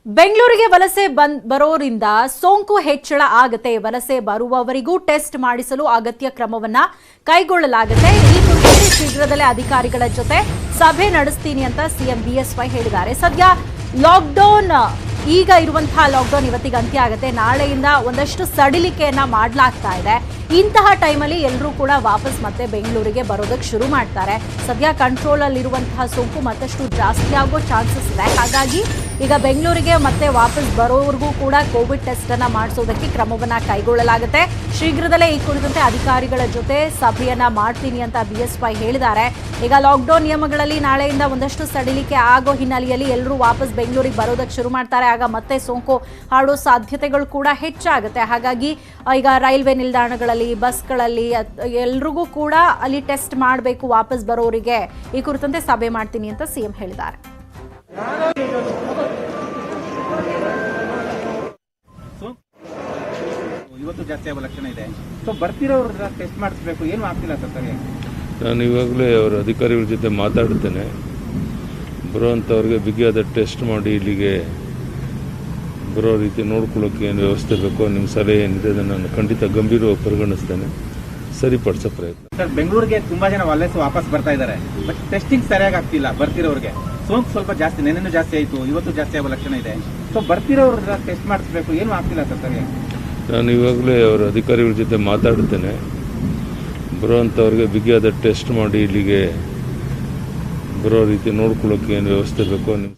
ಬೆಂಗಳೂರಿಗೆ ವಲಸೆ ಬರೋರಿಂದ ಸೋಂಕು ಹೆಚ್ಚಳ ಆಗುತ್ತೆ. ವಲಸೆ ಬರುವವರಿಗೂ ಟೆಸ್ಟ್ ಮಾಡಿಸಲು ಅಗತ್ಯ ಕ್ರಮವನ್ನ ಕೈಗೊಳ್ಳಲಾಗುತ್ತೆ. ಈ ಕುರಿತಂತೆ ಶೀಘ್ರದಲ್ಲೇ ಅಧಿಕಾರಿಗಳ ಜೊತೆ ಸಭೆ ನಡೆಸ್ತೀನಿ ಅಂತ ಸಿಎಂ ಬಿಎಸ್ವೈ ಹೇಳಿದ್ದಾರೆ. ಸದ್ಯ ಲಾಕ್ಡೌನ್ ಈಗ ಇರುವಂತಹ ಲಾಕ್ಡೌನ್ ಇವತ್ತಿಗೆ ಅಂತ್ಯ ಆಗುತ್ತೆ. ನಾಳೆಯಿಂದ ಒಂದಷ್ಟು ಸಡಿಲಿಕೆಯನ್ನ ಮಾಡಲಾಗ್ತಾ ಇದೆ. ಇಂತಹ ಟೈಮಲ್ಲಿ ಎಲ್ಲರೂ ಕೂಡ ವಾಪಸ್ ಮತ್ತೆ ಬೆಂಗಳೂರಿಗೆ ಬರೋದಕ್ಕೆ ಶುರು ಮಾಡ್ತಾರೆ. ಸದ್ಯ ಕಂಟ್ರೋಲ್ ಅಲ್ಲಿರುವಂತಹ ಸೋಂಕು ಮತ್ತಷ್ಟು ಜಾಸ್ತಿ ಆಗೋ ಚಾನ್ಸಸ್ ಇದೆ. ಹಾಗಾಗಿ ಈಗ ಬೆಂಗಳೂರಿಗೆ ಮತ್ತೆ ವಾಪಸ್ ಬರೋವರೆಗೂ ಕೂಡ ಕೋವಿಡ್ ಟೆಸ್ಟ್ ಅನ್ನ ಮಾಡಿಸೋದಕ್ಕೆ ಕ್ರಮವನ್ನ ಕೈಗೊಳ್ಳಲಾಗುತ್ತೆ. ಶೀಘ್ರದಲ್ಲೇ ಈ ಕುರಿತಂತೆ ಅಧಿಕಾರಿಗಳ ಜೊತೆ ಸಭೆಯನ್ನ ಮಾಡ್ತೀನಿ ಅಂತ ಬಿಎಸ್ವೈ ಹೇಳಿದ್ದಾರೆ. ಈಗ ಲಾಕ್ಡೌನ್ ನಿಯಮಗಳಲ್ಲಿ ನಾಳೆಯಿಂದ ಒಂದಷ್ಟು ಸಡಿಲಿಕೆ ಆಗೋ ಹಿನ್ನೆಲೆಯಲ್ಲಿ ಎಲ್ಲರೂ ವಾಪಸ್ ಬೆಂಗಳೂರಿಗೆ ಬರೋದಕ್ಕೆ ಶುರು ಮಾಡ್ತಾರೆ. ಆಗ ಮತ್ತೆ ಸೋಂಕು ಹರಡೋ ಸಾಧ್ಯತೆಗಳು ಕೂಡ ಹೆಚ್ಚಾಗುತ್ತೆ. ಹಾಗಾಗಿ ಈಗ ರೈಲ್ವೆ ನಿಲ್ದಾಣಗಳಲ್ಲಿ, ಬಸ್ಗಳಲ್ಲಿ ಎಲ್ರಿಗೂ ಕೂಡ ಅಲ್ಲಿ ಟೆಸ್ಟ್ ಮಾಡಬೇಕು ವಾಪಸ್ ಬರೋರಿಗೆ. ಈ ಕುರಿತಂತೆ ಸಭೆ ಮಾಡ್ತೀನಿ ಅಂತ ಸಿಎಂ ಹೇಳಿದ್ದಾರೆ. ಇವತ್ತು ಜಾಸ್ತಿ ಆಗೋ ಲಕ್ಷಣ ಇದೆ. ಸೊ ಬರ್ತಿರೋರು ಟೆಸ್ಟ್ ಮಾಡಿಸ್ಬೇಕು, ಏನು ಆಗ್ತಿಲ್ಲ ಸರ್. ನಾನು ಇವಾಗಲೇ ಅವರ ಅಧಿಕಾರಿಗಳ ಜೊತೆ ಮಾತಾಡ್ತೇನೆ. ಬರುವಂಥವ್ರಿಗೆ ಬಿಗಿಯಾದ ಟೆಸ್ಟ್ ಮಾಡಿ ಇಲ್ಲಿಗೆ ಬರೋ ರೀತಿ ನೋಡ್ಕೊಳ್ಳೋಕೆ ಏನು ವ್ಯವಸ್ಥೆ ಬೇಕೋ ನಿಮ್ಮ ಸಲಹೆ ಏನಿದೆ ಅದನ್ನು ನಾನು ಖಂಡಿತ ಗಂಭೀರವಾಗಿ ಪರಿಗಣಿಸ್ತೇನೆ, ಸರಿಪಡಿಸೋ ಪ್ರಯತ್ನ. ಸರ್, ಬೆಂಗಳೂರಿಗೆ ತುಂಬಾ ಜನ ವಲಸೆ ವಾಪಸ್ ಬರ್ತಾ ಇದ್ದಾರೆ. ಬಟ್ ಟೆಸ್ಟಿಂಗ್ ಸರಿಯಾಗಿ ಆಗ್ತಿಲ್ಲ. ಬರ್ತಿರೋರಿಗೆ ಸೋಂಕು ಸ್ವಲ್ಪ ಜಾಸ್ತಿ, ನೆನ್ನೆನೂ ಜಾಸ್ತಿ ಆಯಿತು, ಇವತ್ತು ಜಾಸ್ತಿ ಆಗೋ ಲಕ್ಷಣ ಇದೆ. ಸೊ ಬರ್ತಿರೋರು ಟೆಸ್ಟ್ ಮಾಡಿಸ್ಬೇಕು, ಏನು ಆಗ್ತಿಲ್ಲ ಸರ್. ನಾನು ಇವಾಗಲೇ ಅವರ ಅಧಿಕಾರಿಗಳ ಜೊತೆ ಮಾತಾಡ್ತೇನೆ. ಬರುವಂಥವ್ರಿಗೆ ಬಿಗಿಯಾದ ಟೆಸ್ಟ್ ಮಾಡಿ ಇಲ್ಲಿಗೆ ಬರೋ ರೀತಿ ನೋಡ್ಕೊಳ್ಳೋಕೆ ಏನು ವ್ಯವಸ್ಥೆ ಬೇಕೋ ನಿಮ್ಮ